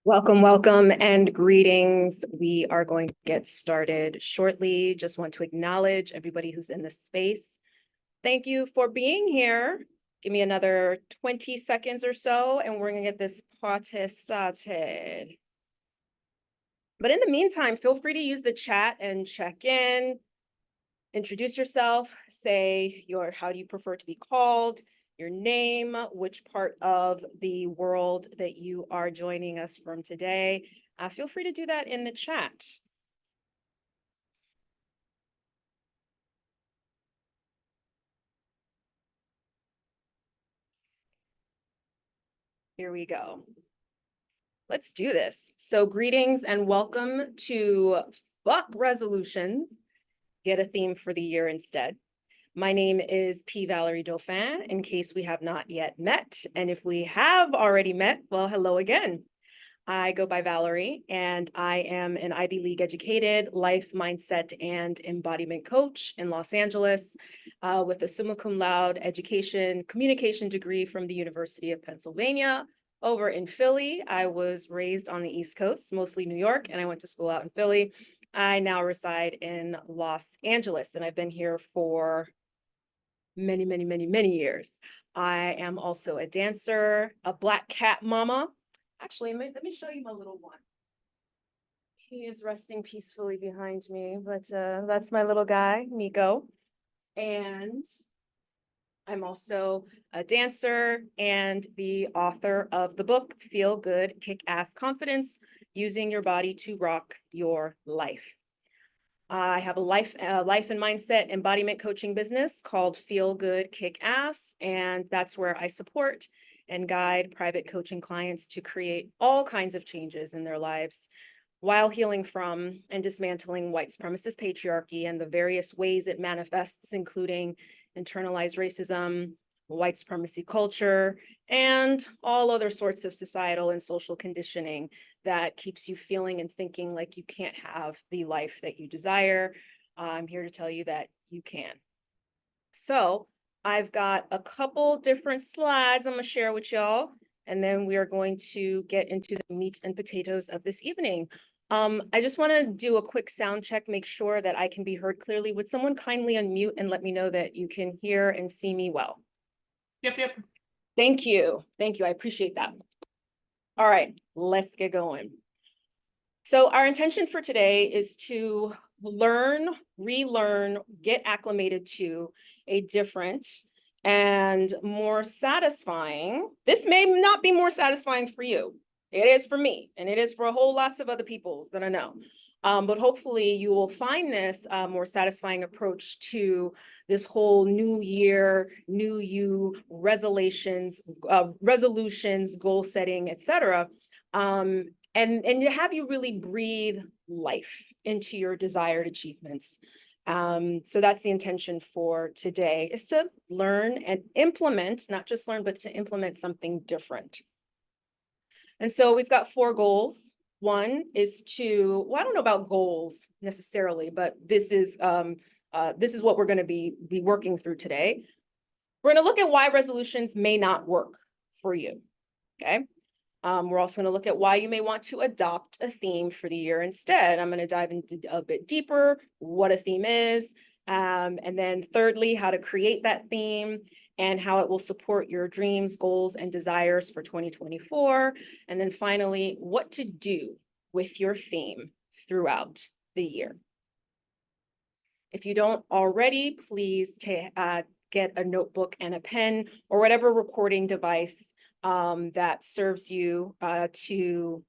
Welcome, welcome, and greetings. We are going to get started shortly. Just want to acknowledge everybody who's in this space. Thank you for being here. Give me another 20 seconds or so, and we're going to get this party started. But in the meantime, feel free to use the chat and check in. Introduce yourself, say how do you prefer to be called, your name, which part of the world that you are joining us from today. Feel free to do that in the chat. Here we go. Let's do this. So greetings and welcome to Fuck Resolutions. Get a theme for the year instead. My name is P. Valerie Dauphin, in case we have not yet met. And if we have already met, well, hello again. I go by Valerie, and I am an Ivy League educated life, mindset, and embodiment coach in Los Angeles with a summa cum laude education communication degree from the University of Pennsylvania. Over in Philly, I was raised on the East Coast, mostly New York, and I went to school out in Philly. I now reside in Los Angeles, and I've been here for many, many, many, many years. I am also a dancer, a black cat mama. Actually, let me show you my little one. He is resting peacefully behind me, but that's my little guy, Nico. And I'm also a dancer and the author of the book, Feel Good, Kick-Ass Confidence, Using Your Body to Rock Your Life. I have a life and mindset embodiment coaching business called Feel Good Kick Ass, and that's where I support and guide private coaching clients to create all kinds of changes in their lives while healing from and dismantling white supremacist patriarchy and the various ways it manifests, including internalized racism, white supremacy culture, and all other sorts of societal and social conditioning that keeps you feeling and thinking like you can't have the life that you desire. I'm here to tell you that you can. So I've got a couple different slides I'm going to share with y'all, and then we are going to get into the meat and potatoes of this evening. I just want to do a quick sound check, make sure that I can be heard clearly. Would someone kindly unmute and let me know that you can hear and see me well? Yep. Thank you. Thank you. I appreciate that. All right, let's get going. So our intention for today is to learn, relearn, get acclimated to a different and more satisfying. This may not be more satisfying for you. It is for me, and it is for a whole lots of other peoples that I know. But hopefully you will find this more satisfying approach to this whole new year, new you, resolutions, goal setting, etc. And to have you really breathe life into your desired achievements. So that's the intention for today, is to learn and implement, not just learn, but to implement something different. And so we've got 4 goals. One is to, well, I don't know about goals necessarily, but this is what we're going to be working through today. We're going to look at why resolutions may not work for you. Okay. We're also going to look at why you may want to adopt a theme for the year instead. I'm going to dive into a bit deeper what a theme is, and then thirdly, how to create that theme and how it will support your dreams, goals, and desires for 2024. And then finally, what to do with your theme throughout the year. If you don't already, please get a notebook and a pen or whatever recording device that serves you to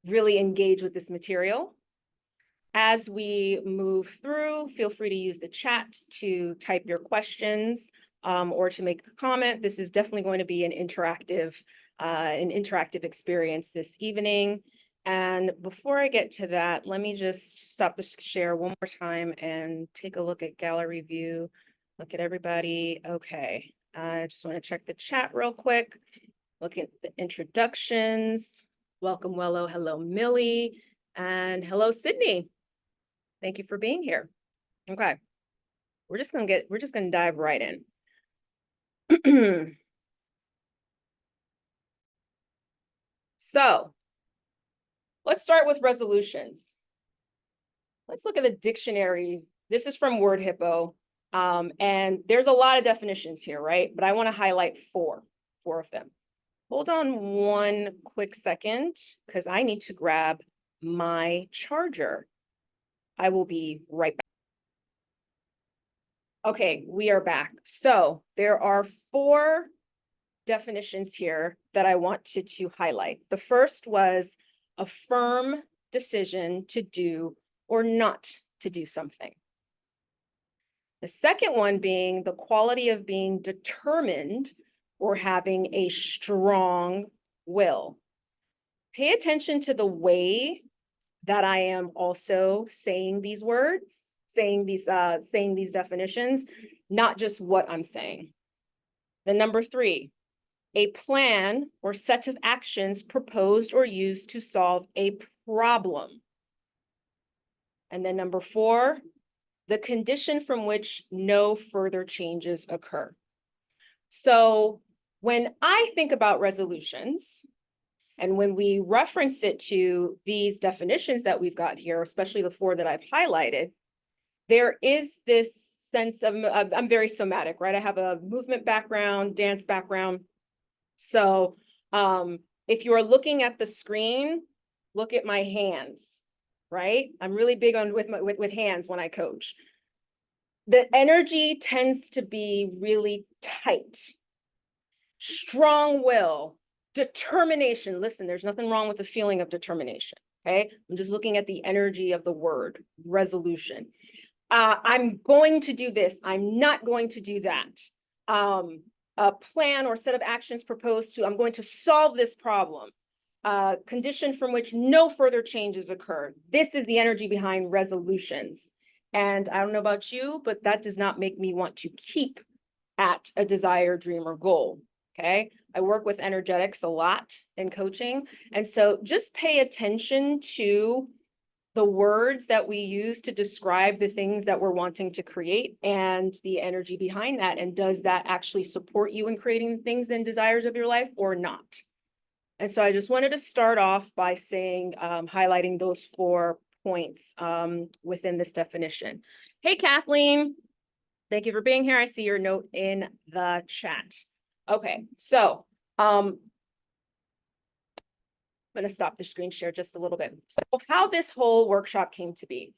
really engage with this material. As we move through, feel free to use the chat to type your questions or to make a comment. This is definitely going to be an interactive experience this evening. And before I get to that, let me just stop the share one more time and take a look at gallery view. Look at everybody. Okay. I just want to check the chat real quick. Look at the introductions. Welcome, Wello. Hello, Millie. And hello, Sydney. Thank you for being here. Okay. We're just gonna dive right in. So let's start with resolutions. Let's look at the dictionary. This is from Word Hippo. And there's a lot of definitions here, right? But I want to highlight four of them. Hold on one quick second, because I need to grab my charger. I will be right back. Okay, we are back. So there are four definitions here that I wanted to highlight. The first was a firm decision to do or not to do something. The second one being the quality of being determined or having a strong will. Pay attention to the way that I am also saying these words, saying these definitions, not just what I'm saying. Then number three, a plan or set of actions proposed or used to solve a problem. And then number four, the condition from which no further changes occur. So when I think about resolutions, and when we reference it to these definitions that we've got here, especially the four that I've highlighted, there is this sense of, I'm very somatic, right? I have a movement background, dance background. So if you are looking at the screen, look at my hands, right? I'm really big on with hands when I coach. The energy tends to be really tight. Strong will, determination. Listen, there's nothing wrong with the feeling of determination, okay? I'm just looking at the energy of the word, resolution. I'm going to do this. I'm not going to do that. A plan or set of actions proposed to, I'm going to solve this problem. Condition from which no further changes occur. This is the energy behind resolutions. And I don't know about you, but that does not make me want to keep at a desire, dream, or goal. Okay. I work with energetics a lot in coaching. And so just pay attention to the words that we use to describe the things that we're wanting to create and the energy behind that. And does that actually support you in creating things and desires of your life or not? And so I just wanted to start off by saying, highlighting those 4 points within this definition. Hey, Kathleen, thank you for being here. I see your note in the chat. Okay, so I'm going to stop the screen share just a little bit. So how this whole workshop came to be.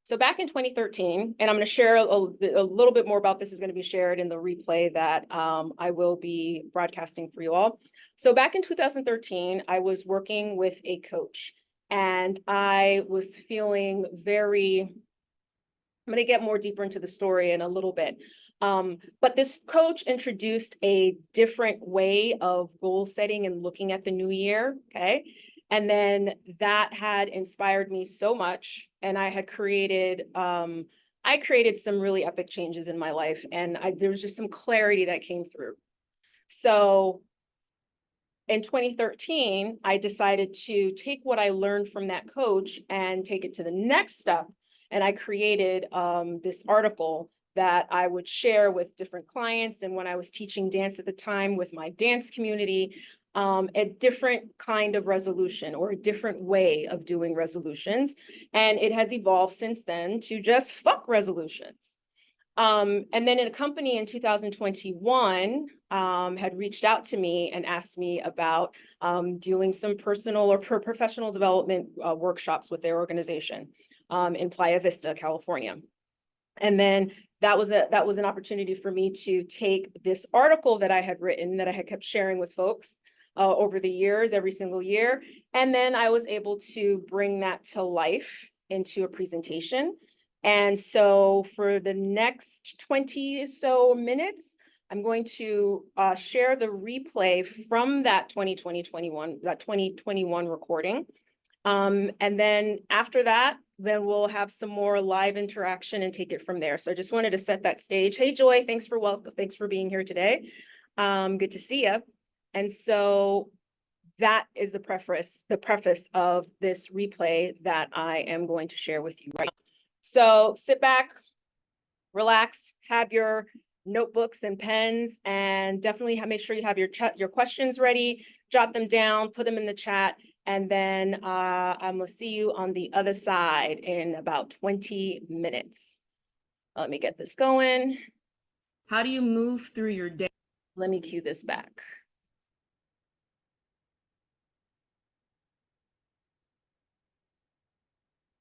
So back in 2013, and I'm going to share a little bit more about this is going to be shared in the replay that I will be broadcasting for you all. So back in 2013, I was working with a coach and I was feeling very, I'm going to get more deeper into the story in a little bit. But this coach introduced a different way of goal setting and looking at the new year, okay? And then that had inspired me so much. And I had created, I created some really epic changes in my life. And there was just some clarity that came through. So in 2013, I decided to take what I learned from that coach and take it to the next step. And I created this article that I would share with different clients. And when I was teaching dance at the time with my dance community, a different kind of resolution or a different way of doing resolutions. And it has evolved since then to just fuck resolutions. And then a company in 2021 had reached out to me and asked me about doing some personal or professional development workshops with their organization in Playa Vista, California. And then that was an opportunity for me to take this article that I had written that I had kept sharing with folks over the years, every single year. And then I was able to bring that to life into a presentation. And so for the next 20 or so minutes, I'm going to share the replay from that 2021 recording. And then after that, then we'll have some more live interaction and take it from there. So I just wanted to set that stage. Hey, Joy, thanks for being here today. Good to see you. And so that is the preface of this replay that I am going to share with you right now. So sit back, relax, have your notebooks and pens, and definitely make sure you have your questions ready, jot them down, put them in the chat. And then I'm gonna see you on the other side in about 20 minutes. Let me get this going. How do you move through your day? Let me cue this back.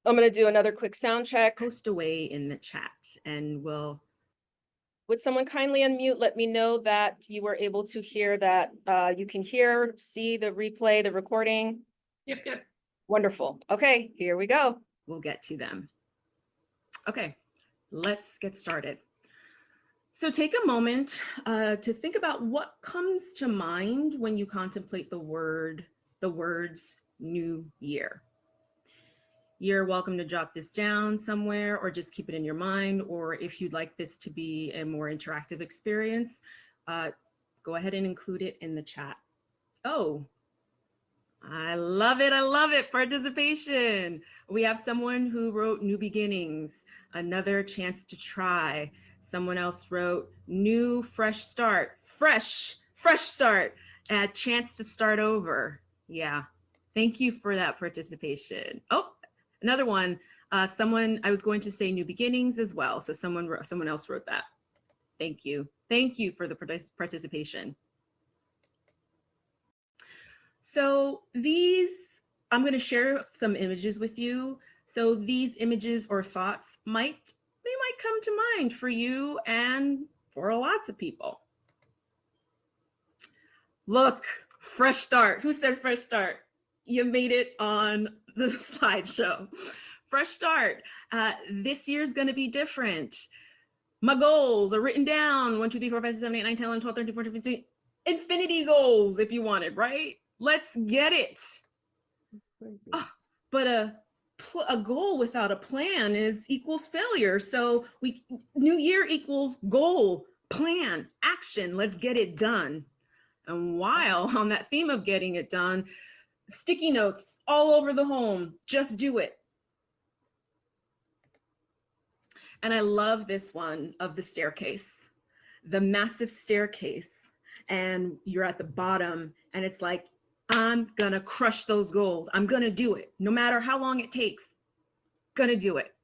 I'm going to do another quick sound check. Post away in the chat and would someone kindly unmute? Let me know that you were able to hear that you can hear, see the replay, the recording. Yep. Wonderful. Okay, here we go. We'll get to them. Okay, let's get started. So take a moment to think about what comes to mind when you contemplate the words new year. You're welcome to jot this down somewhere or just keep it in your mind. Or if you'd like this to be a more interactive experience, go ahead and include it in the chat. Oh, I love it. I love it. Participation. We have someone who wrote new beginnings, another chance to try. Someone else wrote new, fresh start, fresh start, a chance to start over. Yeah. Thank you for that participation. Oh, another one. I was going to say new beginnings as well. So someone else wrote that. Thank you. Thank you for the participation. So I'm going to share some images with you. So these images or thoughts might come to mind for you and for lots of people. Look, fresh start. Who said fresh start? You made it on the slideshow. Fresh start. This year's going to be different. My goals are written down. 1, 2, 3, 4, 5, 6, 7, 8, 9, 10, 11, 12, 13, 14, 15. Infinity goals if you wanted, right? Let's get it. Oh, but a goal without a plan equals failure. So new year equals goal, plan, action. Let's get it done. And while on that theme of getting it done, sticky notes all over the home. Just do it. And I love this one of the staircase, the massive staircase. And you're at the bottom and it's like, I'm gonna crush those goals. I'm gonna do it. No matter how long it takes, gonna do it.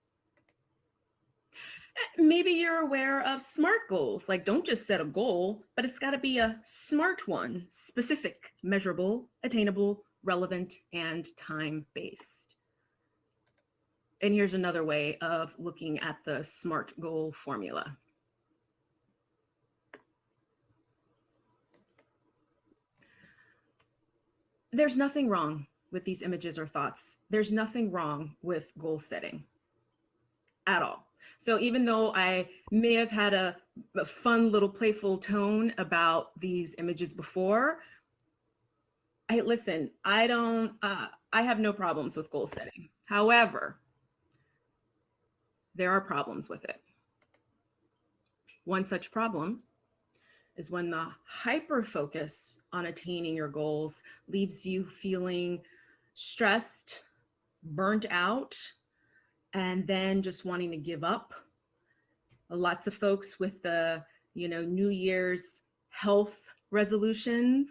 Maybe you're aware of SMART goals. Like, don't just set a goal, but it's gotta be a SMART one: specific, measurable, attainable, relevant, and time-based. And here's another way of looking at the SMART goal formula. There's nothing wrong with these images or thoughts. There's nothing wrong with goal setting at all. So even though I may have had a fun little playful tone about these images before, I have no problems with goal setting. However, there are problems with it. One such problem is when the hyper focus on attaining your goals leaves you feeling stressed, burnt out, and then just wanting to give up. Lots of folks with the, New Year's health resolutions,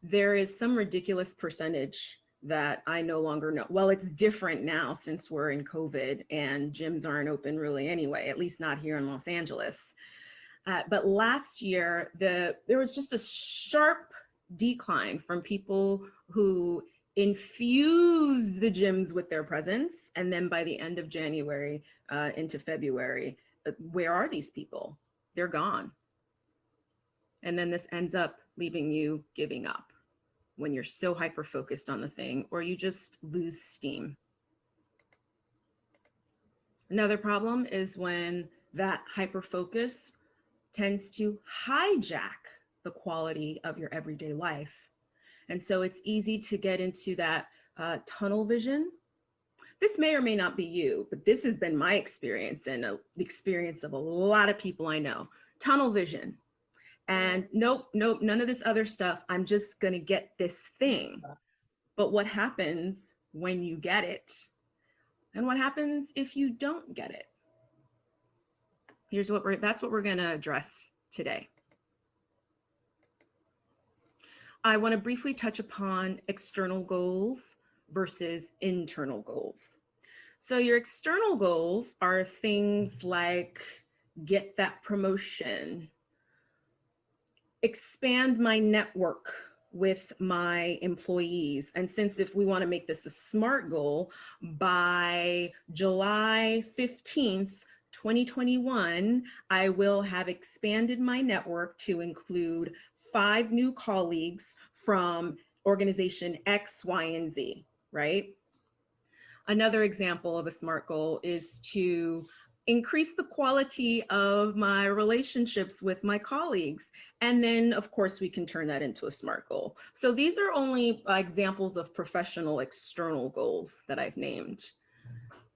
there is some ridiculous percentage that I no longer know. Well, it's different now since we're in COVID and gyms aren't open really anyway, at least not here in Los Angeles. But last year, there was just a sharp decline from people who infused the gyms with their presence. And then by the end of January into February, where are these people? They're gone. And then this ends up leaving you giving up when you're so hyper-focused on the thing, or you just lose steam. Another problem is when that hyper-focus tends to hijack the quality of your everyday life. And so it's easy to get into that tunnel vision. This may or may not be you, but this has been my experience and the experience of a lot of people I know. Tunnel vision. And nope, none of this other stuff. I'm just gonna get this thing. But what happens when you get it? And what happens if you don't get it? That's what we're gonna address today. I want to briefly touch upon external goals versus internal goals. So your external goals are things like get that promotion, expand my network with my employees. And since if we want to make this a SMART goal, by July 15th, 2021, I will have expanded my network to include 5 new colleagues from organization X, Y, and Z, right? Another example of a SMART goal is to increase the quality of my relationships with my colleagues. And then, of course, we can turn that into a SMART goal. So these are only examples of professional external goals that I've named.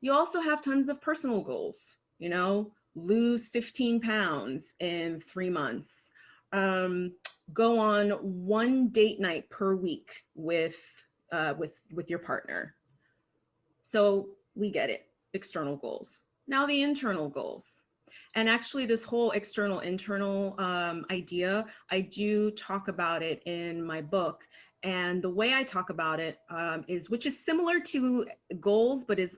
You also have tons of personal goals, you know, lose 15 pounds in 3 months, go on 1 date night per week with your partner. So we get it, external goals. Now the internal goals. And actually this whole external internal idea, I do talk about it in my book. And the way I talk about it is, which is similar to goals, but is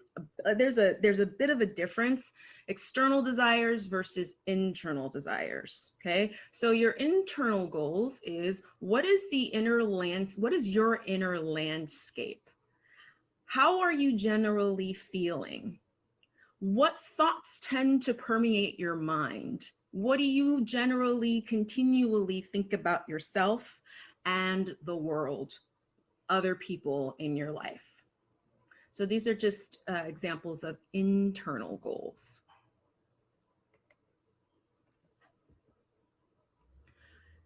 there's a bit of a difference, external desires versus internal desires. Okay, so your internal goals is what is your inner landscape? How are you generally feeling? What thoughts tend to permeate your mind? What do you generally continually think about yourself and the world, other people in your life? So these are just examples of internal goals.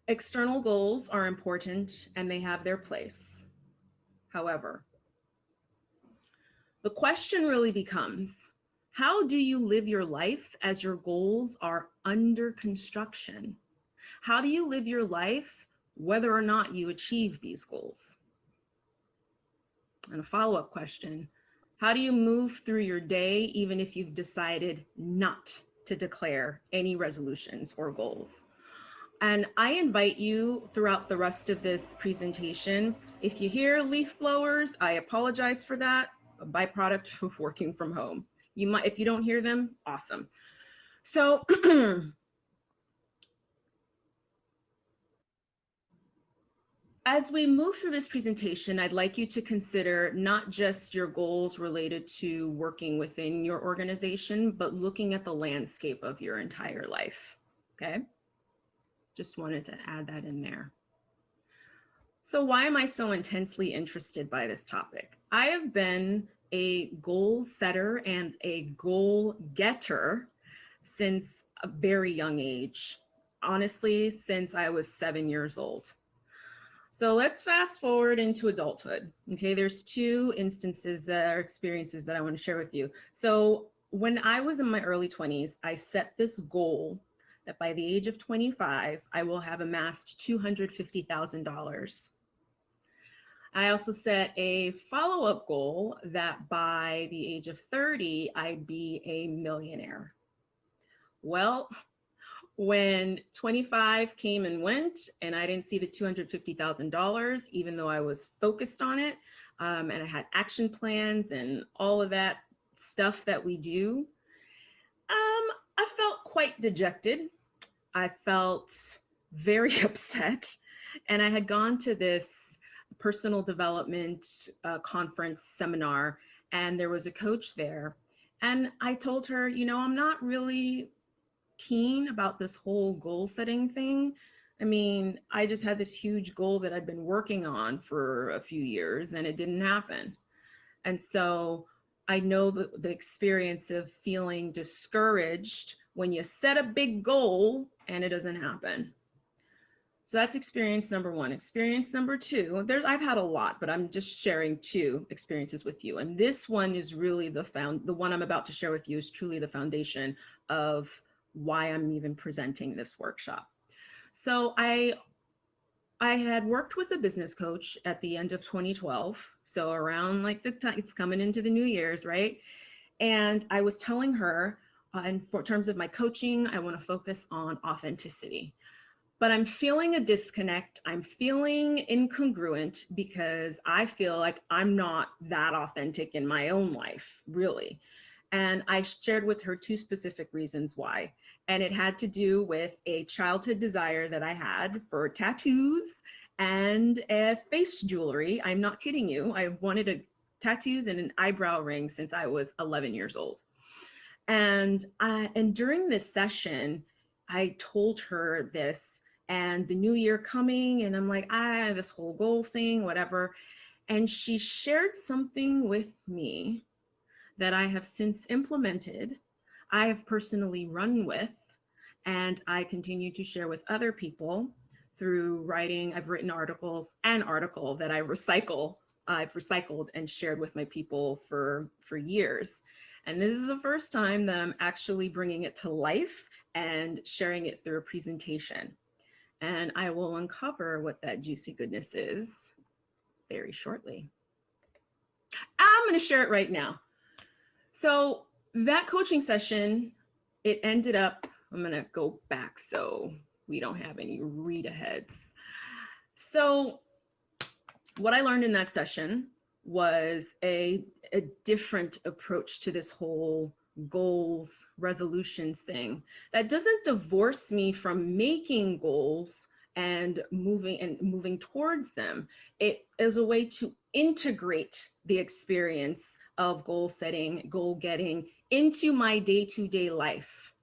External goals are important and they have their place. However, the question really becomes, how do you live your life as your goals are under construction? How do you live your life whether or not you achieve these goals? And a follow-up question, how do you move through your day even if you've decided not to declare any resolutions or goals? And I invite you throughout the rest of this presentation, if you hear leaf blowers, I apologize for that, a byproduct of working from home. You might, if you don't hear them, awesome. So as we move through this presentation, I'd like you to consider not just your goals related to working within your organization, but looking at the landscape of your entire life, okay? Just wanted to add that in there. So why am I so intensely interested by this topic? I have been a goal setter and a goal getter since a very young age. Honestly, since I was 7 years old. So let's fast forward into adulthood. Okay, there's 2 instances that are experiences that I want to share with you. So when I was in my early 20s, I set this goal that by the age of 25, I will have amassed $250,000. I also set a follow-up goal that by the age of 30, I'd be a millionaire. Well, when 25 came and went and I didn't see the $250,000, even though I was focused on it, and I had action plans and all of that stuff that we do, I felt quite dejected. I felt very upset. And I had gone to this personal development conference seminar, and there was a coach there. And I told her, you know, I'm not really keen about this whole goal setting thing. I mean, I just had this huge goal that I'd been working on for a few years and it didn't happen. And so I know the experience of feeling discouraged when you set a big goal and it doesn't happen. So that's experience number 1. Experience number 2, I've had a lot, but I'm just sharing 2 experiences with you. And this one is really the one I'm about to share with you is truly the foundation of why I'm even presenting this workshop. So I had worked with a business coach at the end of 2012. So around like the time it's coming into the New Year's, right? And I was telling her, in terms of my coaching, I want to focus on authenticity. but I'm feeling a disconnect. I'm feeling incongruent because I feel like I'm not that authentic in my own life, really. And I shared with her two specific reasons why. And it had to do with a childhood desire that I had for tattoos and face jewelry. I'm not kidding you. I wanted tattoos and an eyebrow ring since I was 11 years old. And during this session, I told her this and the new year coming, and I'm like, this whole goal thing, whatever. And she shared something with me that I have since implemented, I have personally run with, and I continue to share with other people through writing. I've written articles, an article that I've recycled and shared with my people for years. And this is the first time that I'm actually bringing it to life and sharing it through a presentation. And I will uncover what that juicy goodness is very shortly. I'm going to share it right now. So that coaching session, it ended up, I'm going to go back so we don't have any read aheads. So what I learned in that session was a different approach to this whole goals, resolutions thing that doesn't divorce me from making goals and moving towards them. It is a way to integrate the experience of goal setting, goal getting into my day-to-day life.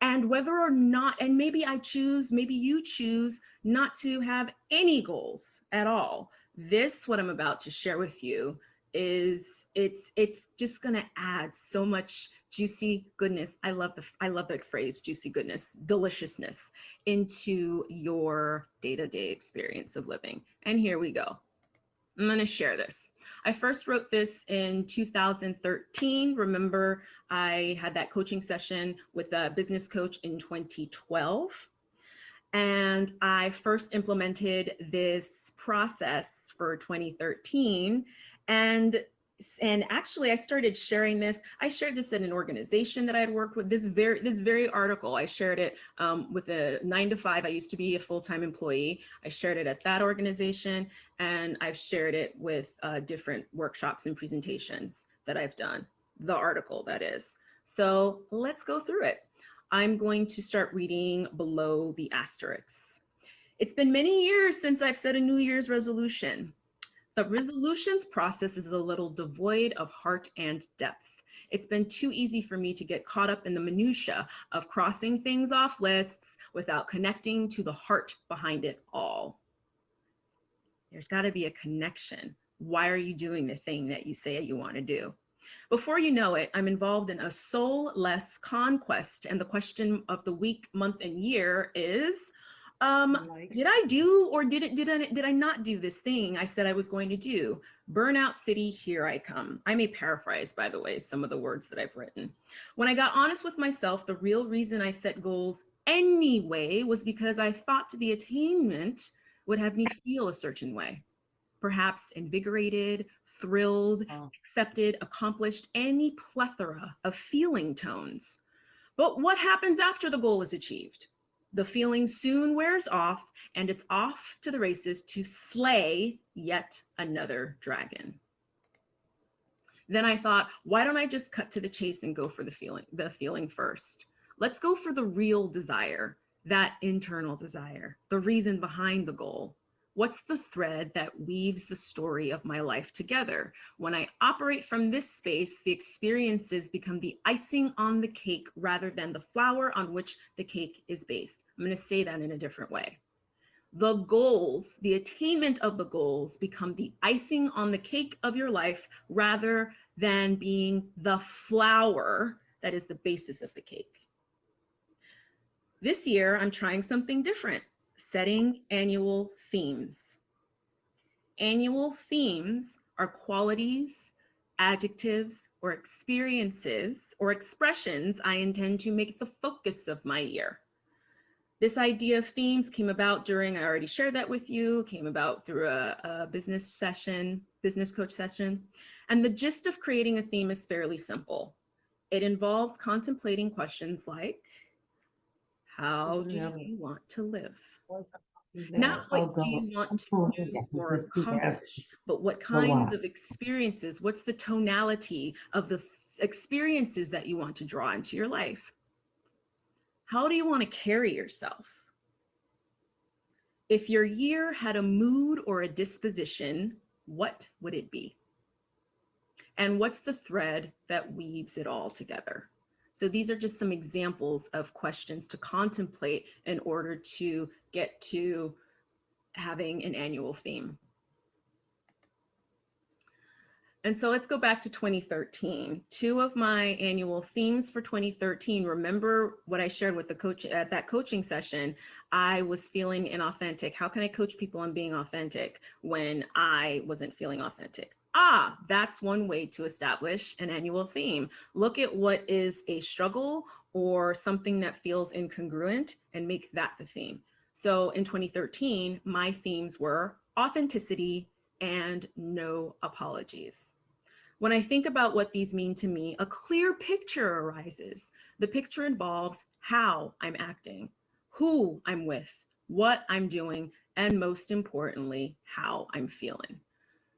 And whether or not, and maybe you choose not to have any goals at all. This, what I'm about to share with you, is it's just gonna add so much juicy goodness. I love that phrase, juicy goodness, deliciousness into your day-to-day experience of living. And here we go. I'm going to share this. I first wrote this in 2013. Remember, I had that coaching session with a business coach in 2012. And I first implemented this process for 2013. And actually I started sharing this. I shared this at an organization that I had worked with. This very article, I shared it with a 9-to-5. I used to be a full-time employee. I shared it at that organization, and I've shared it with different workshops and presentations that I've done. The article, that is. So let's go through it. I'm going to start reading below the asterisks. It's been many years since I've set a New Year's resolution. The resolutions process is a little devoid of heart and depth. It's been too easy for me to get caught up in the minutia of crossing things off lists without connecting to the heart behind it all. There's got to be a connection. Why are you doing the thing that you say you want to do? Before you know it, I'm involved in a soulless conquest, and the question of the week, month, and year is, did I do or did I not do this thing I said I was going to do? Burnout City, here I come. I may paraphrase, by the way, some of the words that I've written. When I got honest with myself, the real reason I set goals anyway was because I thought the attainment would have me feel a certain way. Perhaps invigorated, thrilled, accepted, accomplished, any plethora of feeling tones. But what happens after the goal is achieved? The feeling soon wears off, and it's off to the races to slay yet another dragon. Then I thought, why don't I just cut to the chase and go for the feeling first? Let's go for the real desire, that internal desire, the reason behind the goal. What's the thread that weaves the story of my life together? When I operate from this space, the experiences become the icing on the cake rather than the flour on which the cake is based. I'm going to say that in a different way. The goals, the attainment of the goals become the icing on the cake of your life rather than being the flour that is the basis of the cake. This year, I'm trying something different, setting annual themes. Annual themes are qualities, adjectives, or experiences or expressions I intend to make the focus of my year. This idea of themes came about during, I already shared that with you, came about through a business coach session. And the gist of creating a theme is fairly simple. It involves contemplating questions like, How do you want to live? Not what do you want to do or accomplish, but what kinds of experiences, what's the tonality of the experiences that you want to draw into your life? How do you want to carry yourself? If your year had a mood or a disposition, what would it be? And what's the thread that weaves it all together? So these are just some examples of questions to contemplate in order to get to having an annual theme. And so let's go back to 2013. Two of my annual themes for 2013, remember what I shared with the coach at that coaching session. I was feeling inauthentic. How can I coach people on being authentic when I wasn't feeling authentic? That's one way to establish an annual theme. Look at what is a struggle or something that feels incongruent and make that the theme. So in 2013, my themes were authenticity and no apologies. When I think about what these mean to me, a clear picture arises. The picture involves how I'm acting, who I'm with, what I'm doing, and most importantly, how I'm feeling.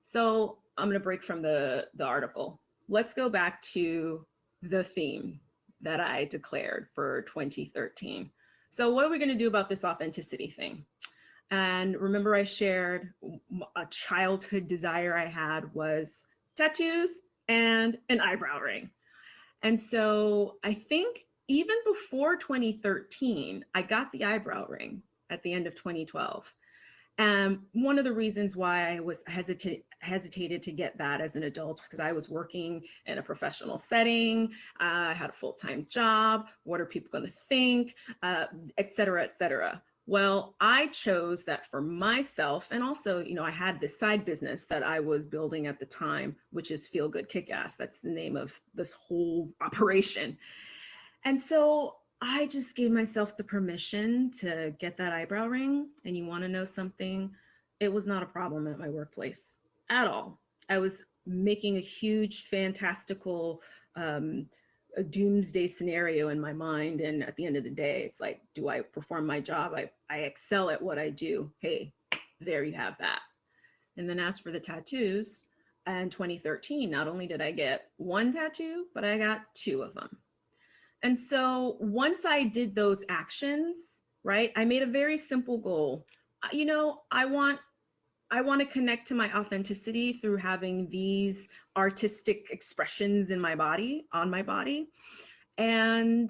So I'm going to break from the article. Let's go back to the theme that I declared for 2013. So what are we going to do about this authenticity thing? And remember, I shared a childhood desire I had was tattoos and an eyebrow ring. And so I think even before 2013, I got the eyebrow ring at the end of 2012. And one of the reasons why I was hesitated to get that as an adult because I was working in a professional setting. I had a full-time job. What are people going to think, et cetera, et cetera. Well, I chose that for myself. And also, I had this side business that I was building at the time, which is Feel Good Kick-Ass. That's the name of this whole operation. And so I just gave myself the permission to get that eyebrow ring. And you want to know something? It was not a problem at my workplace at all. I was making a huge, fantastical, a doomsday scenario in my mind. And at the end of the day, it's like, do I perform my job? I excel at what I do. Hey, there you have that. And then as for the tattoos, in 2013, not only did I get one tattoo, but I got two of them. And so once I did those actions, right, I made a very simple goal. I want to connect to my authenticity through having these artistic expressions in my body, on my body. And,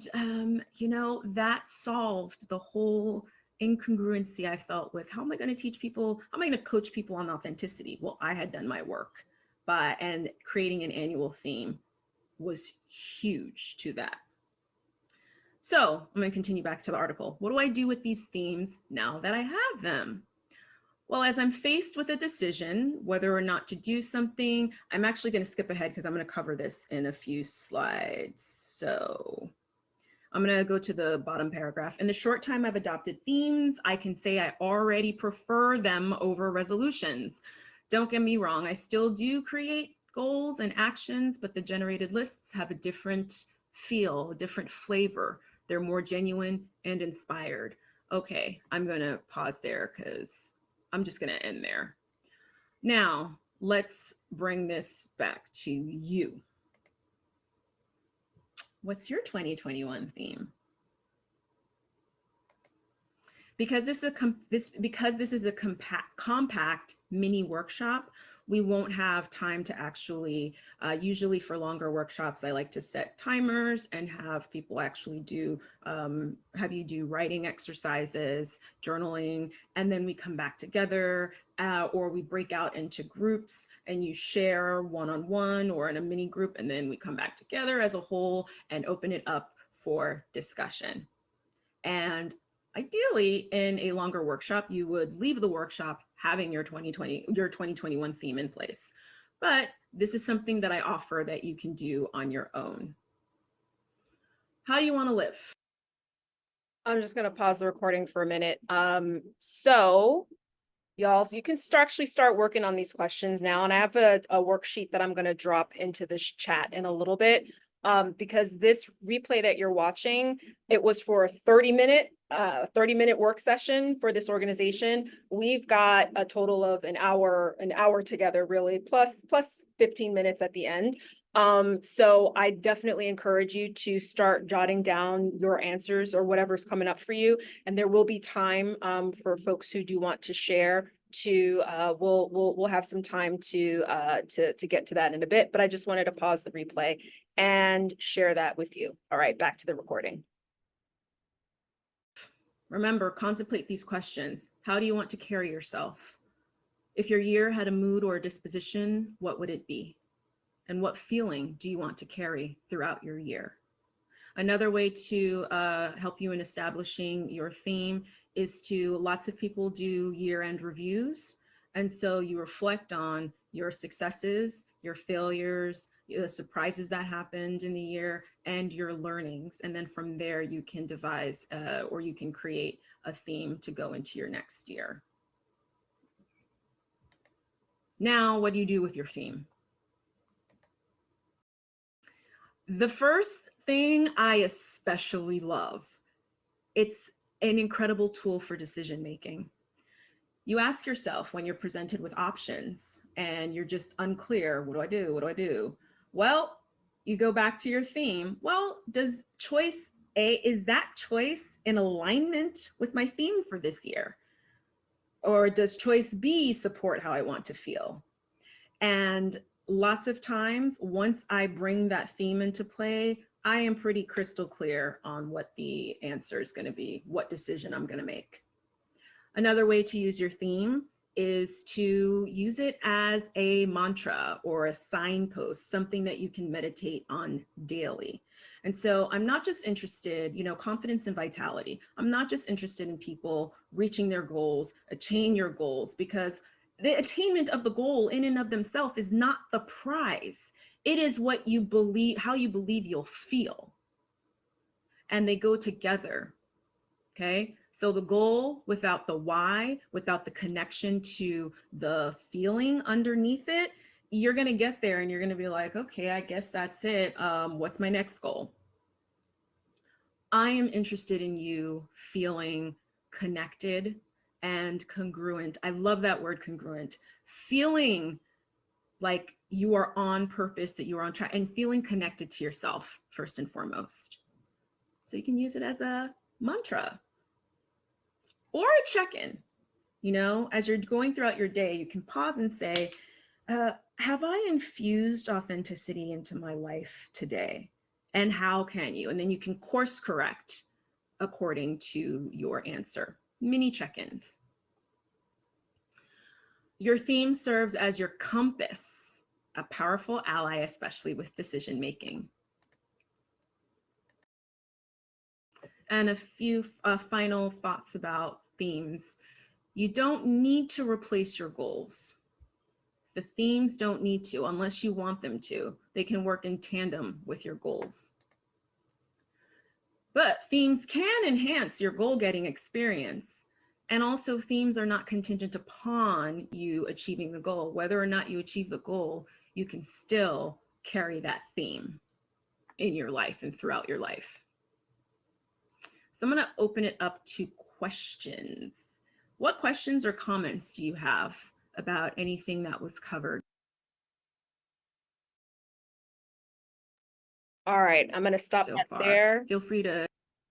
that solved the whole incongruency I felt with how am I going to teach people, how am I going to coach people on authenticity? Well, I had done my work and creating an annual theme was huge to that. So I'm going to continue back to the article. What do I do with these themes now that I have them? Well, as I'm faced with a decision, whether or not to do something, I'm actually going to skip ahead because I'm going to cover this in a few slides. So I'm going to go to the bottom paragraph. In the short time I've adopted themes, I can say I already prefer them over resolutions. Don't get me wrong, I still do create goals and actions, but the generated lists have a different feel, a different flavor. They're more genuine and inspired. Okay, I'm going to pause there because I'm just going to end there. Now, let's bring this back to you. What's your 2021 theme? Because this is a compact mini workshop, we won't have time to actually, usually for longer workshops, I like to set timers and have people actually do, have you do writing exercises, journaling, and then we come back together or we break out into groups and you share one-on-one or in a mini group, and then we come back together as a whole and open it up for discussion. And ideally, in a longer workshop, you would leave the workshop having your 2021 theme in place. But this is something that I offer that you can do on your own. How do you want to live? I'm just going to pause the recording for a minute. So y'all, you can actually start working on these questions now. And I have a worksheet that I'm going to drop into this chat in a little bit. because this replay that you're watching, it was for a 30-minute work session for this organization. We've got a total of an hour together, really, plus 15 minutes at the end. So I definitely encourage you to start jotting down your answers or whatever's coming up for you. And there will be time for folks who do want to share to we'll have some time to get to that in a bit, but I just wanted to pause the replay and share that with you. All right, back to the recording. Remember, contemplate these questions. How do you want to carry yourself? If your year had a mood or a disposition, what would it be? And what feeling do you want to carry throughout your year? Another way to help you in establishing your theme is lots of people do year-end reviews. And so you reflect on your successes, your failures, the surprises that happened in the year, and your learnings. And then from there, you can devise or you can create a theme to go into your next year. Now, what do you do with your theme? The first thing I especially love, it's an incredible tool for decision making. You ask yourself when you're presented with options and you're just unclear, what do I do? What do I do? Well, you go back to your theme. Well, does choice A, is that choice in alignment with my theme for this year? Or does choice B support how I want to feel? And lots of times, once I bring that theme into play, I am pretty crystal clear on what the answer is going to be, what decision I'm going to make. Another way to use your theme is to use it as a mantra or a signpost, something that you can meditate on daily. And so I'm not just interested, confidence and vitality. I'm not just interested in people reaching their goals, attain your goals, because the attainment of the goal in and of themselves is not the prize. It is what you believe, how you believe you'll feel. And they go together, okay? So the goal without the why, without the connection to the feeling underneath it, you're gonna get there and you're gonna be like, okay, I guess that's it. What's my next goal? I am interested in you feeling connected and congruent. I love that word, congruent. Feeling like you are on purpose, that you are on track, and feeling connected to yourself first and foremost. So you can use it as a mantra or a check-in. As you're going throughout your day, you can pause and say, have I infused authenticity into my life today? And how can you? And then you can course correct according to your answer. Mini check-ins. Your theme serves as your compass, a powerful ally, especially with decision making. And a few final thoughts about themes. You don't need to replace your goals. The themes don't need to, unless you want them to. They can work in tandem with your goals. But themes can enhance your goal-getting experience. And also, themes are not contingent upon you achieving the goal. Whether or not you achieve the goal, you can still carry that theme in your life and throughout your life. So I'm going to open it up to questions. What questions or comments do you have about anything that was covered? All right, I'm going to stop there. Feel free to.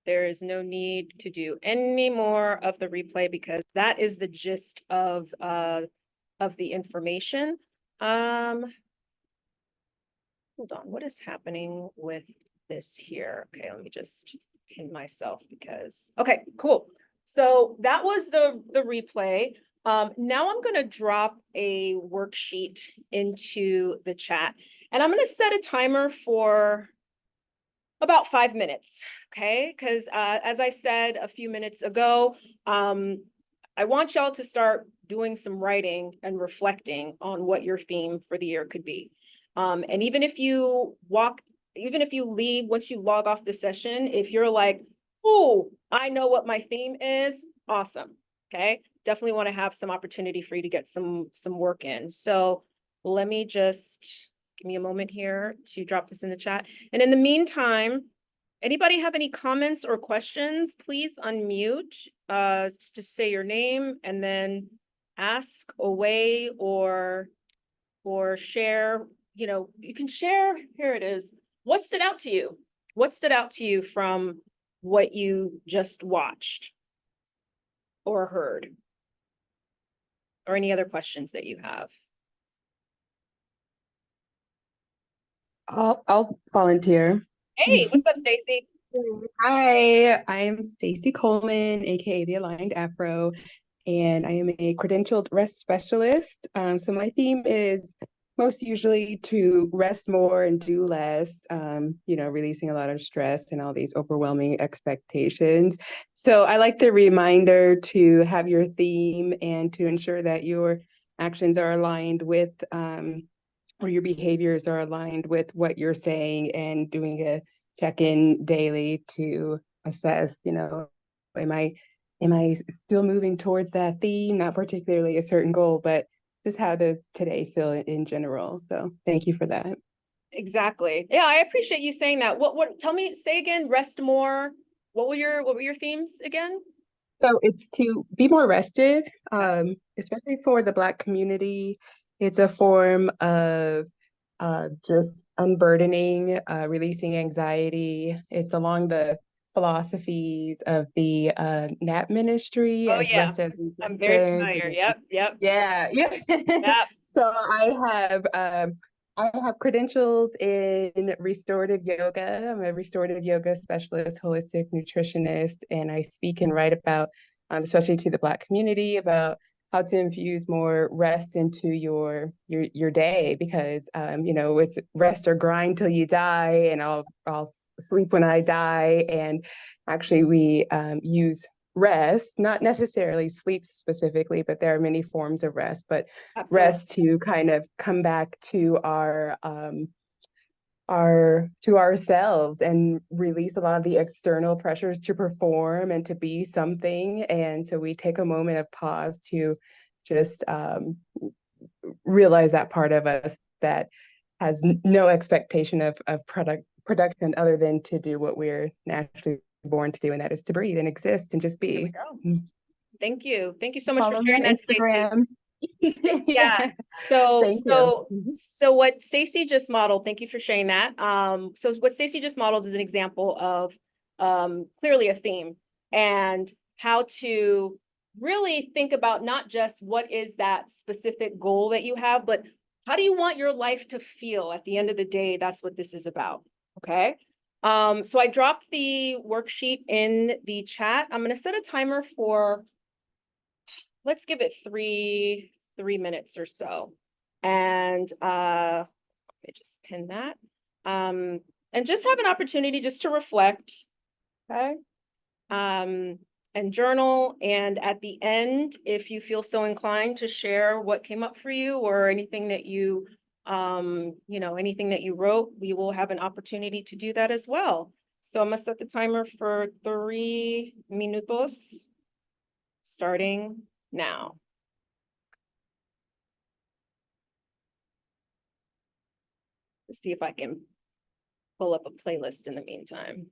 There is no need to do any more of the replay because that is the gist of the information. Hold on, what is happening with this here? Okay, let me just pin myself because, okay, cool. So that was the replay. Now I'm going to drop a worksheet into the chat and I'm going to set a timer for about 5 minutes, okay? Because as I said a few minutes ago, I want y'all to start doing some writing and reflecting on what your theme for the year could be. And even if you leave, once you log off the session, if you're like, oh, I know what my theme is, awesome, okay? Definitely want to have some opportunity for you to get some work in. So let me just Give me a moment here to drop this in the chat. And in the meantime, anybody have any comments or questions, please unmute, just say your name and then ask away or share, you can share, here it is. What stood out to you? What stood out to you from what you just watched or heard? Or any other questions that you have? I'll volunteer. Hey, what's up, Stacy? Hi, I am Stacy Coleman, aka the Aligned Afro, and I am a credentialed rest specialist. So my theme is most usually to rest more and do less, releasing a lot of stress and all these overwhelming expectations. So I like the reminder to have your theme and to ensure that your actions are aligned with or your behaviors are aligned with what you're saying, and doing a check-in daily to assess, am I still moving towards that theme? Not particularly a certain goal, but just how does today feel in general? So thank you for that. Exactly. Yeah, I appreciate you saying that. Tell me, say again, rest more. What were your themes again? So it's to be more rested, especially for the Black community. It's a form of just unburdening, releasing anxiety. It's along the philosophies of the NAP ministry Oh as yeah, rest as I'm very resistance. familiar. Yep. Yeah. Yep. So I have credentials in restorative yoga. I'm a restorative yoga specialist, holistic nutritionist, and I speak and write about, especially to the Black community, about how to infuse more rest into your day, because it's rest or grind till you die, and I'll sleep when I die. And actually we use rest, not necessarily sleep specifically, but there are many forms of rest, but Absolutely. rest to kind of come back to to ourselves and release a lot of the external pressures to perform and to be something. And so we take a moment of pause to just realize that part of us that has no expectation of production other than to do what we're naturally born to do, and that is to breathe and exist and just be. Thank you so much Follow for me sharing on that, Stacy. Instagram. Yeah. Thank you. So what Stacy just modeled, thank you for sharing that. So what Stacy just modeled is an example of clearly a theme, and how to really think about not just what is that specific goal that you have, but how do you want your life to feel at the end of the day? That's what this is about. Okay. So I dropped the worksheet in the chat. I'm going to set a timer for, let's give it three minutes or so. And let me just pin that. And just have an opportunity just to reflect. Okay. And journal. And at the end, if you feel so inclined to share what came up for you or anything that you anything that you wrote, we will have an opportunity to do that as well. So I'm gonna set the timer for 3 minutos, starting now. Let's see if I can pull up a playlist in the meantime.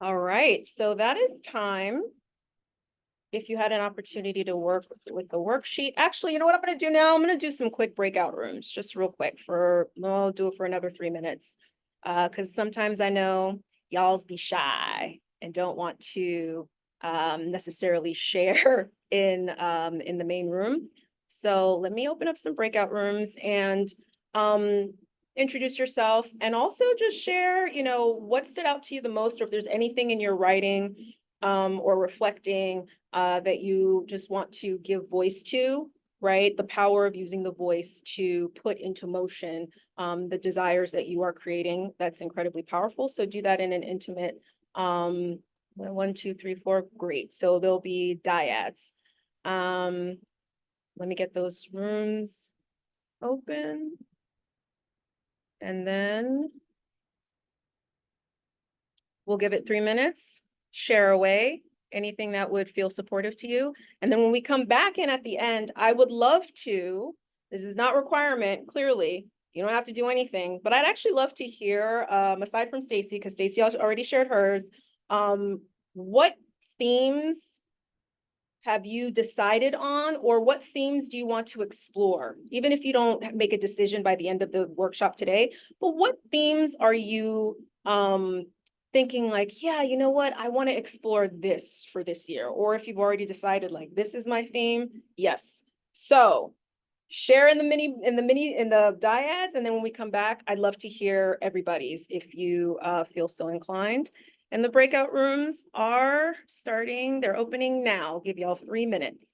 All right, so that is time. If you had an opportunity to work with the worksheet, actually, you know what I'm gonna do now? I'm gonna do some quick breakout rooms, just real quick I'll do it for another 3 minutes. Because sometimes I know y'all's be shy and don't want to necessarily share in the main room. So let me open up some breakout rooms and introduce yourself and also just share, you know, what stood out to you the most, or if there's anything in your writing or reflecting that you just want to give voice to, right? The power of using the voice to put into motion the desires that you are creating. That's incredibly powerful. So do that in an intimate, 1, 2, 3, 4, great. So there'll be dyads. Let me get those rooms open. And then we'll give it 3 minutes, share away anything that would feel supportive to you. And then when we come back in at the end, I would love to, this is not requirement, clearly, you don't have to do anything, but I'd actually love to hear, aside from Stacy, because Stacy already shared hers, what themes have you decided on, or what themes do you want to explore? Even if you don't make a decision by the end of the workshop today, but what themes are you thinking like, yeah, you know what, I want to explore this for this year? Or if you've already decided like, this is my theme, yes. So share in the dyads, and then when we come back, I'd love to hear everybody's if you feel so inclined. And the breakout rooms are starting, they're opening now. I'll give y'all 3 minutes.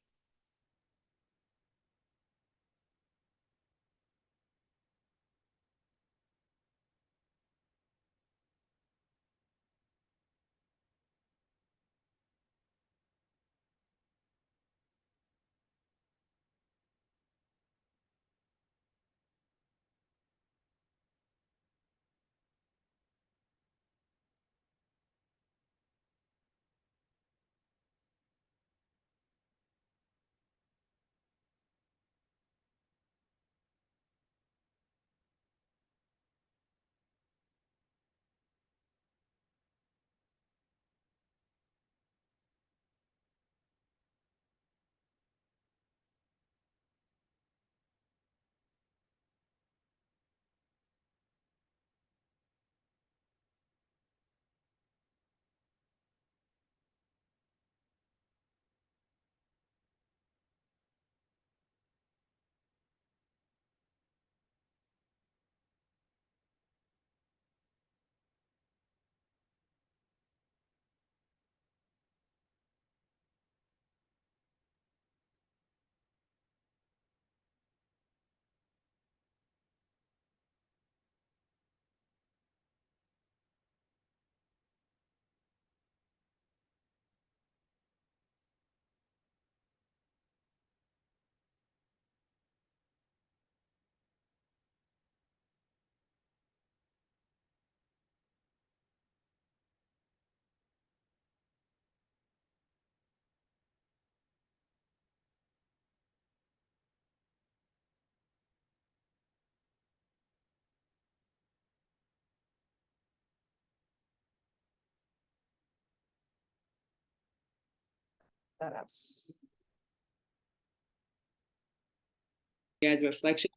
Guys, reflection.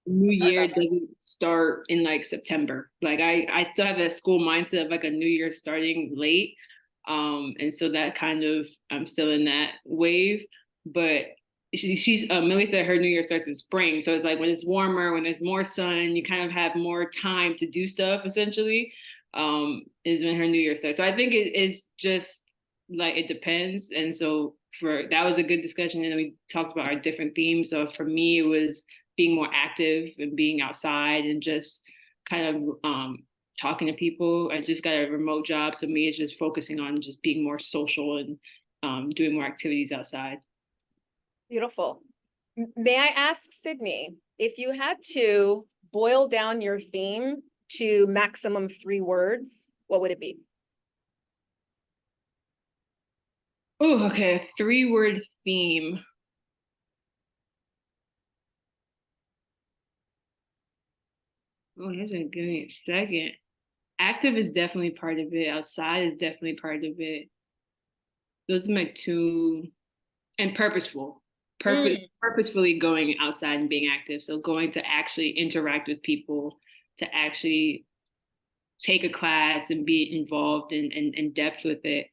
New Year doesn't start in like September. Like I still have that school mindset of like a new year starting late. And so that kind of, I'm still in that wave, but she's Millie said her new year starts in spring. So it's like when it's warmer, when there's more sun, you kind of have more time to do stuff essentially, is when her new year starts. So I think it is just like, it depends. And so that was a good discussion. And we talked about our different themes. So for me, it was being more active and being outside and just kind of talking to people. I just got a remote job. So me, it's just focusing on just being more social and doing more activities outside. Beautiful. May I ask Sydney, if you had to boil down your theme to maximum 3 words, what would it be? Oh, okay. A 3-word theme. Oh, you have to give me a second. Active is definitely part of it. Outside is definitely part of it. Those are my 2, and purposeful. Purposefully going outside and being active. So going to actually interact with people, to actually take a class and be involved in depth with it.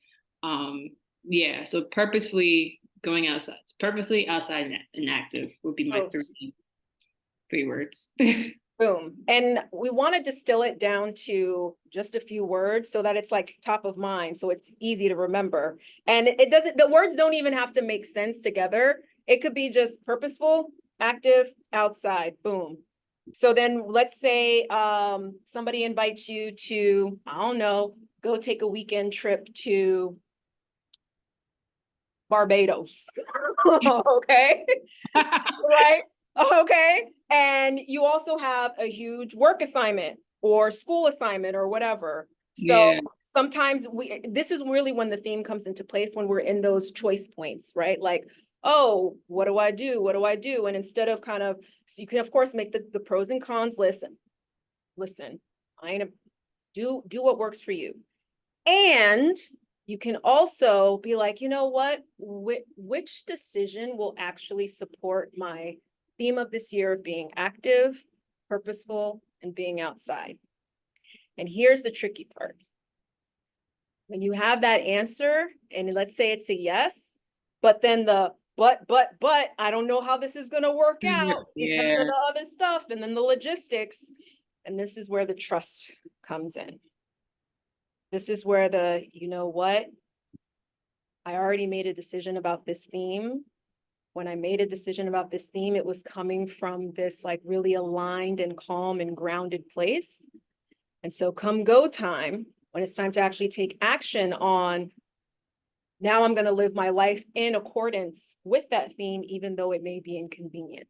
Yeah, so purposefully going outside, purposely outside and active would be my 3 words. Boom. And we want to distill it down to just a few words so that it's like top of mind, so it's easy to remember. And it doesn't, the words don't even have to make sense together. It could be just purposeful, active, outside, boom. So then let's say somebody invites you to, I don't know, go take a weekend trip to Barbados. Okay. Right? Okay. And you also have a huge work assignment or school assignment or whatever. So Yeah. sometimes this is really when the theme comes into place, when we're in those choice points, right? Like, oh, what do I do? What do I do? And instead of kind of, so you can of course make the pros and cons list. Listen, do what works for you. And you can also be like, you know what, which decision will actually support my theme of this year of being active, purposeful, and being outside. And here's the tricky part. When you have that answer, and let's say it's a yes, but then but I don't know how this is going to work out because of the other stuff, and then the logistics. And this is where the trust comes in. This is where you know what? I already made a decision about this theme. When I made a decision about this theme, it was coming from this like really aligned and calm and grounded place. And so come go time, when it's time to actually take action on, now I'm going to live my life in accordance with that theme, even though it may be inconvenient.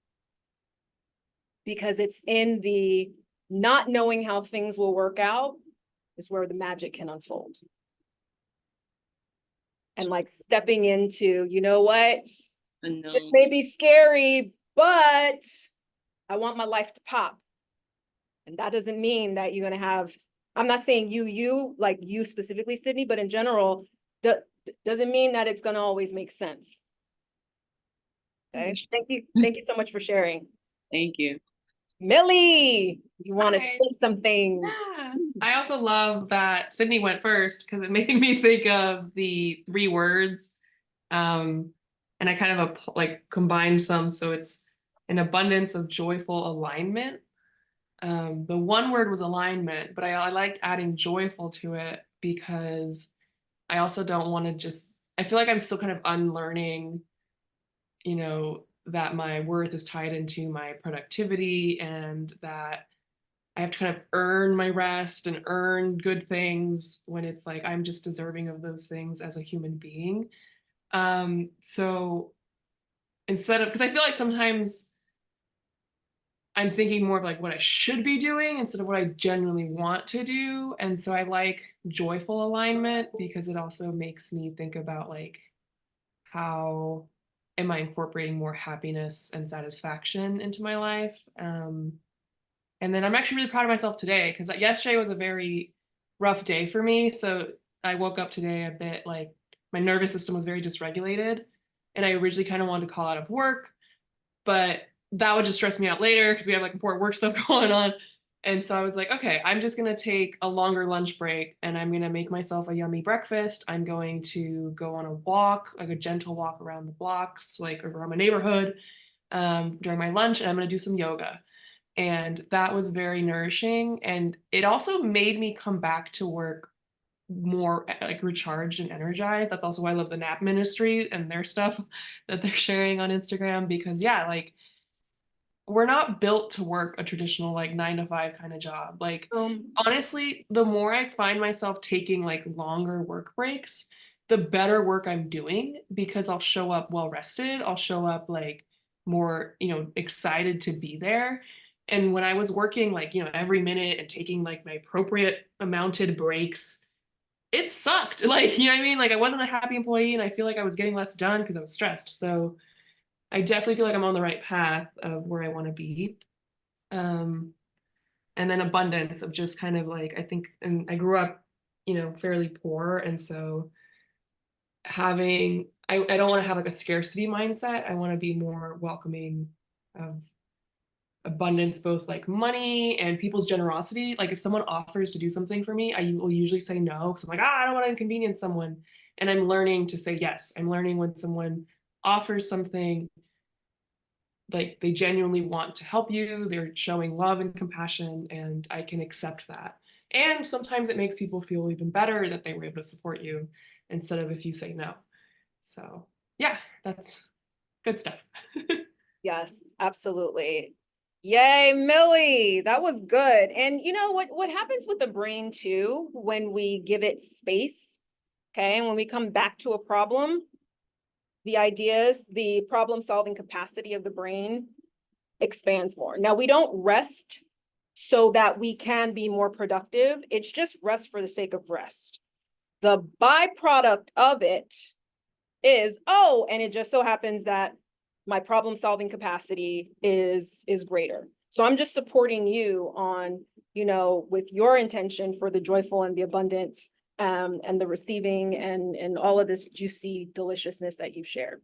Because it's in the not knowing how things will work out is where the magic can unfold. And like stepping into, you know what, this may be scary, but I want my life to pop. And that doesn't mean that you're going to have, I'm not saying like you specifically, Sydney, but in general, doesn't mean that it's going to always make sense. Okay. Thank you. Thank you so much for sharing. Thank you. Millie, you want to say some things? Yeah. I also love that Sydney went first because it made me think of the 3 words. And I kind of like combined some. So it's an abundance of joyful alignment. The 1 word was alignment, but I liked adding joyful to it because I also don't want to just, I feel like I'm still kind of unlearning, you know, that my worth is tied into my productivity and that I have to kind of earn my rest and earn good things when it's like I'm just deserving of those things as a human being. So instead of, because I feel like sometimes I'm thinking more of like what I should be doing instead of what I genuinely want to do. And so I like joyful alignment because it also makes me think about like, how am I incorporating more happiness and satisfaction into my life? And then I'm actually really proud of myself today because yesterday was a very rough day for me. So I woke up today a bit like my nervous system was very dysregulated. And I originally kind of wanted to call out of work, but that would just stress me out later because we have like important work stuff going on. And so I was like, okay, I'm just going to take a longer lunch break and I'm going to make myself a yummy breakfast. I'm going to go on a walk, like a gentle walk around the blocks, like around my neighborhood during my lunch. And I'm going to do some yoga. And that was very nourishing. And it also made me come back to work more like recharged and energized. That's also why I love the nap ministry and their stuff that they're sharing on Instagram, because yeah, like we're not built to work a traditional like 9-to-5 kind of job. Like honestly, the more I find myself taking like longer work breaks, the better work I'm doing because I'll show up well rested. I'll show up like more, you know, excited to be there. And when I was working like, every minute and taking like my appropriate amounted breaks, it sucked. Like, you know what I mean? Like I wasn't a happy employee and I feel like I was getting less done because I was stressed. So I definitely feel like I'm on the right path of where I want to be. And then abundance of just kind of like, I think, and I grew up, fairly poor. And so I don't want to have like a scarcity mindset. I want to be more welcoming of abundance, both like money and people's generosity. Like if someone offers to do something for me, I will usually say no because I'm like, I don't want to inconvenience someone. And I'm learning to say yes. I'm learning when someone offers something, like they genuinely want to help you, they're showing love and compassion, and I can accept that. And sometimes it makes people feel even better that they were able to support you instead of if you say no. So yeah, that's good stuff. Yes, absolutely. Yay, Millie. That was good. And you know what happens with the brain too, when we give it space, okay, and when we come back to a problem, the ideas, the problem solving capacity of the brain expands more. Now, we don't rest so that we can be more productive. It's just rest for the sake of rest. The byproduct of it is, oh, and it just so happens that my problem solving capacity is greater. So I'm just supporting you on, with your intention for the joyful and the abundance, and the receiving and all of this juicy deliciousness that you've shared.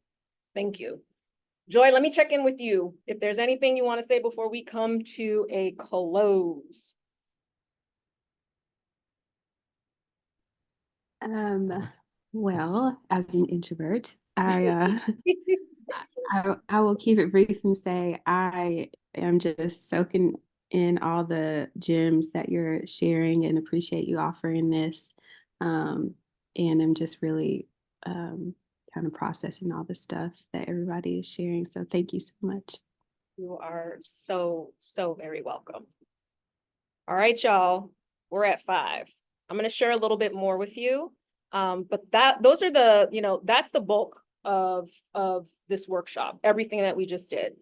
Thank you. Joy, let me check in with you. If there's anything you want to say before we come to a close. Well, as an introvert, I will keep it brief and say I am just soaking in all the gems that you're sharing and appreciate you offering this. And I'm just really kind of processing all the stuff that everybody is sharing. So thank you so much. You are so very welcome. All right, y'all, we're at 5. I'm going to share a little bit more with you. But those are that's the bulk of this workshop, everything that we just did.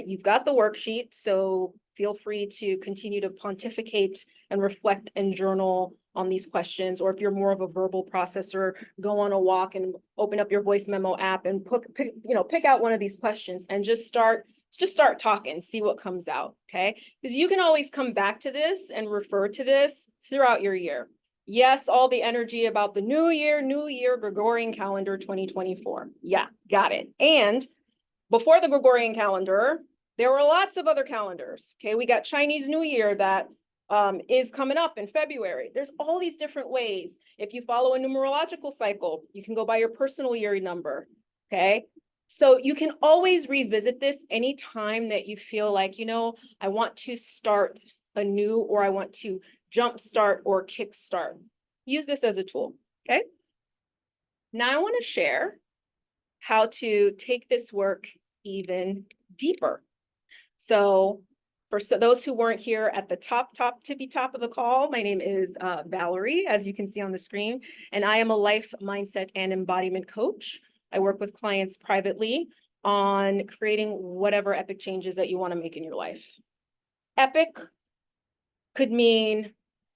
You've got the worksheet, so feel free to continue to pontificate and reflect and journal on these questions. Or if you're more of a verbal processor, go on a walk and open up your voice memo app and pick out one of these questions and just start talking, see what comes out, okay? Because you can always come back to this and refer to this throughout your year. Yes, all the energy about the new year, Gregorian calendar 2024. Yeah, got it. And before the Gregorian calendar, there were lots of other calendars, okay? We got Chinese New Year that is coming up in February. There's all these different ways. If you follow a numerological cycle, you can go by your personal year number, okay? So you can always revisit this anytime that you feel like, I want to start anew, or I want to jumpstart or kickstart. Use this as a tool, okay? Now I want to share how to take this work even deeper. So for those who weren't here at the tippy top of the call, my name is Valerie, as you can see on the screen, and I am a life, mindset, and embodiment coach. I work with clients privately on creating whatever epic changes that you want to make in your life. Epic could mean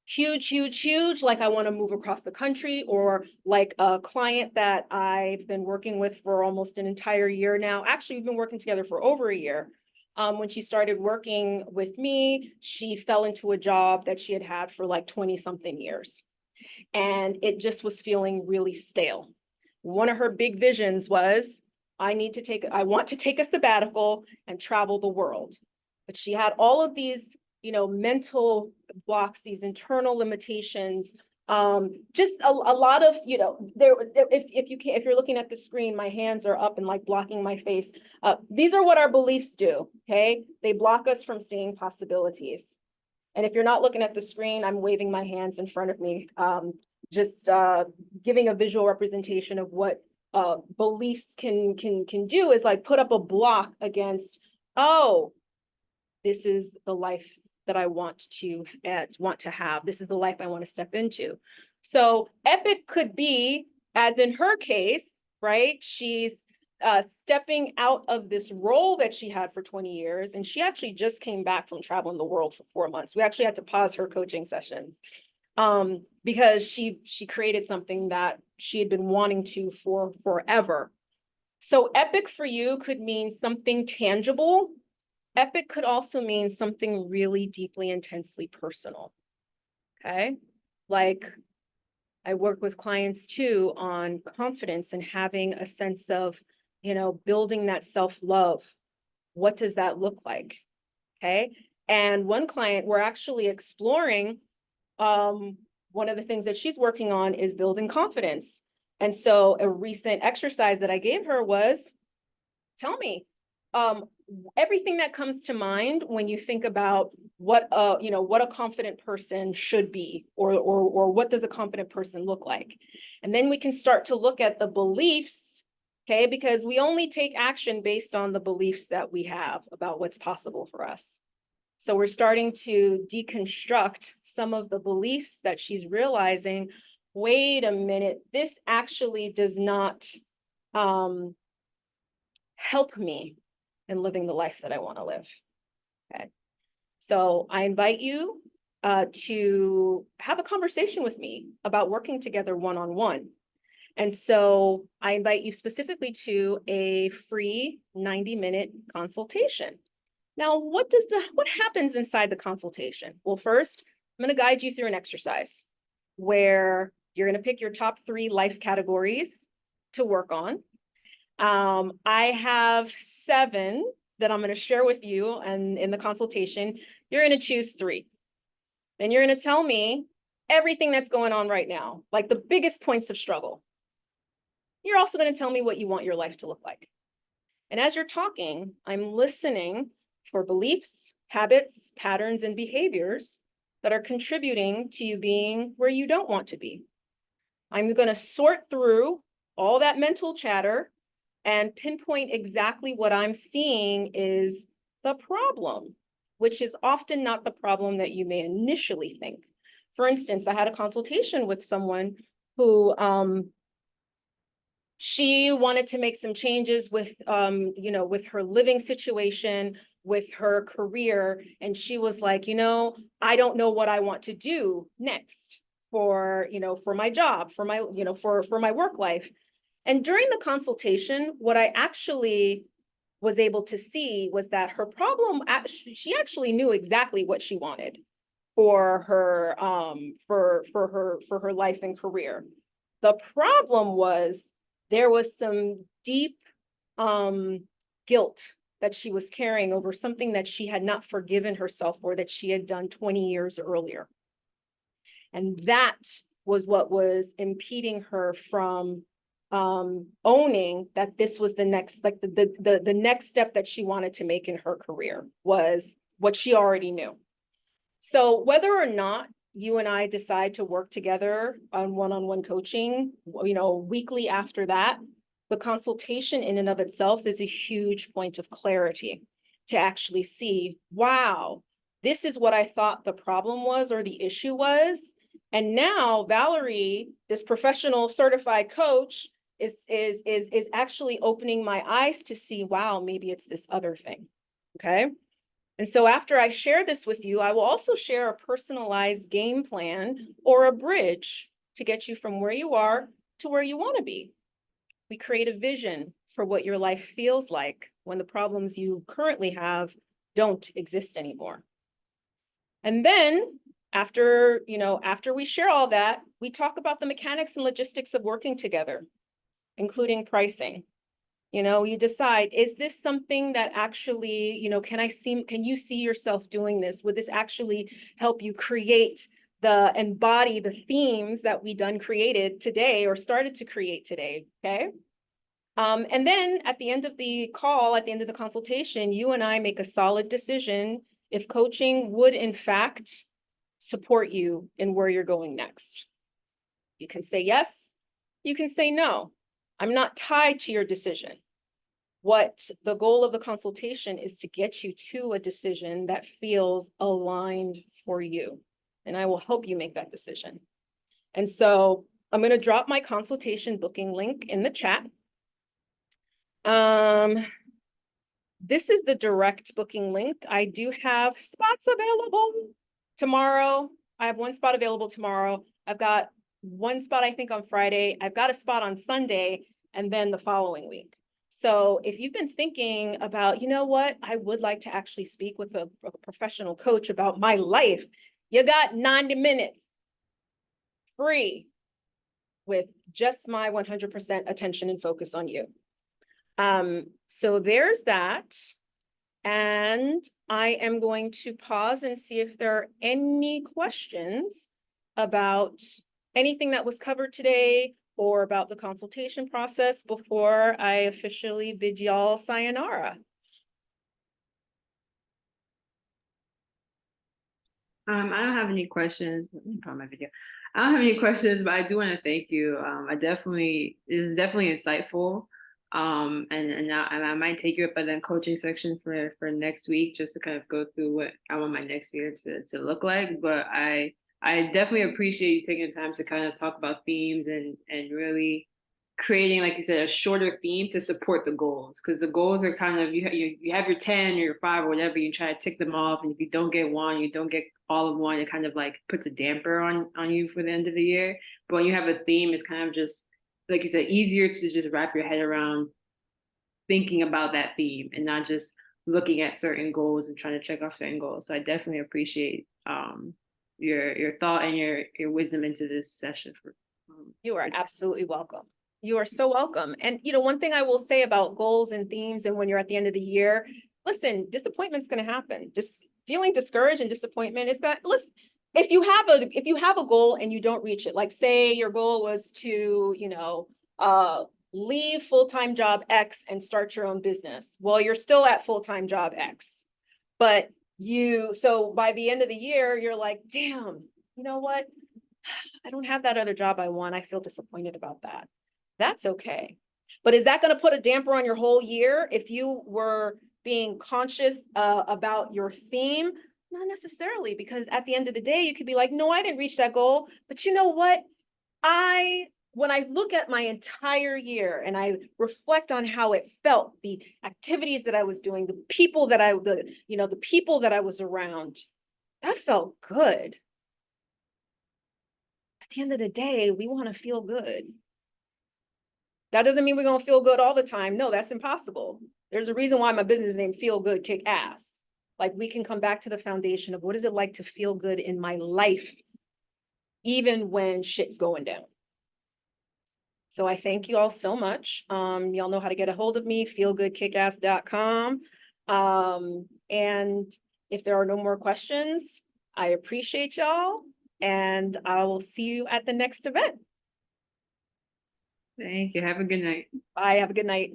huge, like I want to move across the country, or like a client that I've been working with for almost an entire year now. Actually, we've been working together for over a year. When she started working with me, she fell into a job that she had had for like 20 something years. And it just was feeling really stale. One of her big visions was, I want to take a sabbatical and travel the world. But she had all of these, mental blocks, these internal limitations, just a lot of, if you're looking at the screen, my hands are up and like blocking my face. These are what our beliefs do, okay? They block us from seeing possibilities. And if you're not looking at the screen, I'm waving my hands in front of me, just giving a visual representation of what beliefs can do, is like put up a block against, oh, this is the life that I want to have. This is the life I want to step into. So epic could be, as in her case, right? She's stepping out of this role that she had for 20 years. And she actually just came back from traveling the world for 4 months. We actually had to pause her coaching sessions because she created something that she had been wanting to for forever. So epic for you could mean something tangible. Epic could also mean something really deeply, intensely personal. Okay. Like I work with clients too on confidence and having a sense of, building that self-love. What does that look like? Okay. And one client, we're actually exploring, one of the things that she's working on is building confidence. And so a recent exercise that I gave her was, tell me, everything that comes to mind when you think about what a confident person should be, or what does a confident person look like? And then we can start to look at the beliefs, okay? Because we only take action based on the beliefs that we have about what's possible for us. So we're starting to deconstruct some of the beliefs that she's realizing, wait a minute, this actually does not help me in living the life that I want to live. Okay. So I invite you to have a conversation with me about working together one-on-one. And so I invite you specifically to a free 90-minute consultation. Now, what happens inside the consultation? Well, first, I'm going to guide you through an exercise where you're going to pick your top 3 life categories to work on. I have 7 that I'm going to share with you, and in the consultation, you're going to choose 3. Then you're going to tell me everything that's going on right now, like the biggest points of struggle. You're also going to tell me what you want your life to look like. And as you're talking, I'm listening for beliefs, habits, patterns, and behaviors that are contributing to you being where you don't want to be. I'm going to sort through all that mental chatter and pinpoint exactly what I'm seeing is the problem, which is often not the problem that you may initially think. For instance, I had a consultation with someone who she wanted to make some changes with with her living situation, with her career, and she was like, I don't know what I want to do next for my job, for my for my work life. And during the consultation, what I actually was able to see was that her problem, she actually knew exactly what she wanted for her for her life and career. The problem was there was some deep guilt that she was carrying over something that she had not forgiven herself for, that she had done 20 years earlier. And that was what was impeding her from owning that this was the next, like the next step that she wanted to make in her career was what she already knew. So whether or not you and I decide to work together on one-on-one coaching, weekly after that, the consultation in and of itself is a huge point of clarity to actually see, wow, this is what I thought the problem was or the issue was. And now Valerie, this professional certified coach, is actually opening my eyes to see, wow, maybe it's this other thing. Okay. And so after I share this with you, I will also share a personalized game plan or a bridge to get you from where you are to where you want to be. We create a vision for what your life feels like when the problems you currently have don't exist anymore. And then after we share all that, we talk about the mechanics and logistics of working together, including pricing. You decide, is this something that actually, can you see yourself doing this? Would this actually help you embody the themes that we created today or started to create today, okay? And then at the end of the call, at the end of the consultation, you and I make a solid decision if coaching would in fact support you in where you're going next. You can say yes, you can say no. I'm not tied to your decision. What the goal of the consultation is to get you to a decision that feels aligned for you. And I will help you make that decision. And so I'm going to drop my consultation booking link in the chat. This is the direct booking link. I do have spots available tomorrow. I have one spot available tomorrow. I've got one spot, I think, on Friday. I've got a spot on Sunday and then the following week. So if you've been thinking about, you know what, I would like to actually speak with a professional coach about my life, you got 90 minutes free with just my 100% attention and focus on you. So there's that. And I am going to pause and see if there are any questions about anything that was covered today or about the consultation process before I officially bid y'all sayonara. I don't have any questions. Let me pause my video. I don't have any questions, but I do want to thank you. It is definitely insightful. And I might take you up by the coaching section for next week just to kind of go through what I want my next year to look like. But I definitely appreciate you taking the time to kind of talk about themes and really creating, like you said, a shorter theme to support the goals, because the goals are kind of you have your 10 or your 5 or whatever, you try to tick them off, and if you don't get one, you don't get all of one, it kind of like puts a damper on you for the end of the year. But when you have a theme, it's kind of just, like you said, easier to just wrap your head around thinking about that theme and not just looking at certain goals and trying to check off certain goals. So I definitely appreciate your thought and your wisdom into this session. You are absolutely welcome. You are so welcome. And one thing I will say about goals and themes, and when you're at the end of the year, listen, disappointment's going to happen. Just feeling discouraged and disappointment is that, listen, if you have a goal and you don't reach it, like say your goal was to, leave full-time job X and start your own business. Well, you're still at full-time job X, but so by the end of the year, you're like, damn, you know what? I don't have that other job I want. I feel disappointed about that. That's okay. But is that going to put a damper on your whole year if you were being conscious about your theme? Not necessarily, because at the end of the day, you could be like, no, I didn't reach that goal. But you know what? When I look at my entire year and I reflect on how it felt, the activities that I was doing, the people that I was around, that felt good. At the end of the day, we want to feel good. That doesn't mean we're going to feel good all the time. No, that's impossible. There's a reason why my business name Feel Good Kick Ass. Like, we can come back to the foundation of what is it like to feel good in my life, even when shit's going down. So I thank you all so much. Y'all know how to get a hold of me, feelgoodkickass.com. And if there are no more questions, I appreciate y'all, and I will see you at the next event. Thank you. Have a good night. Bye. Have a good night.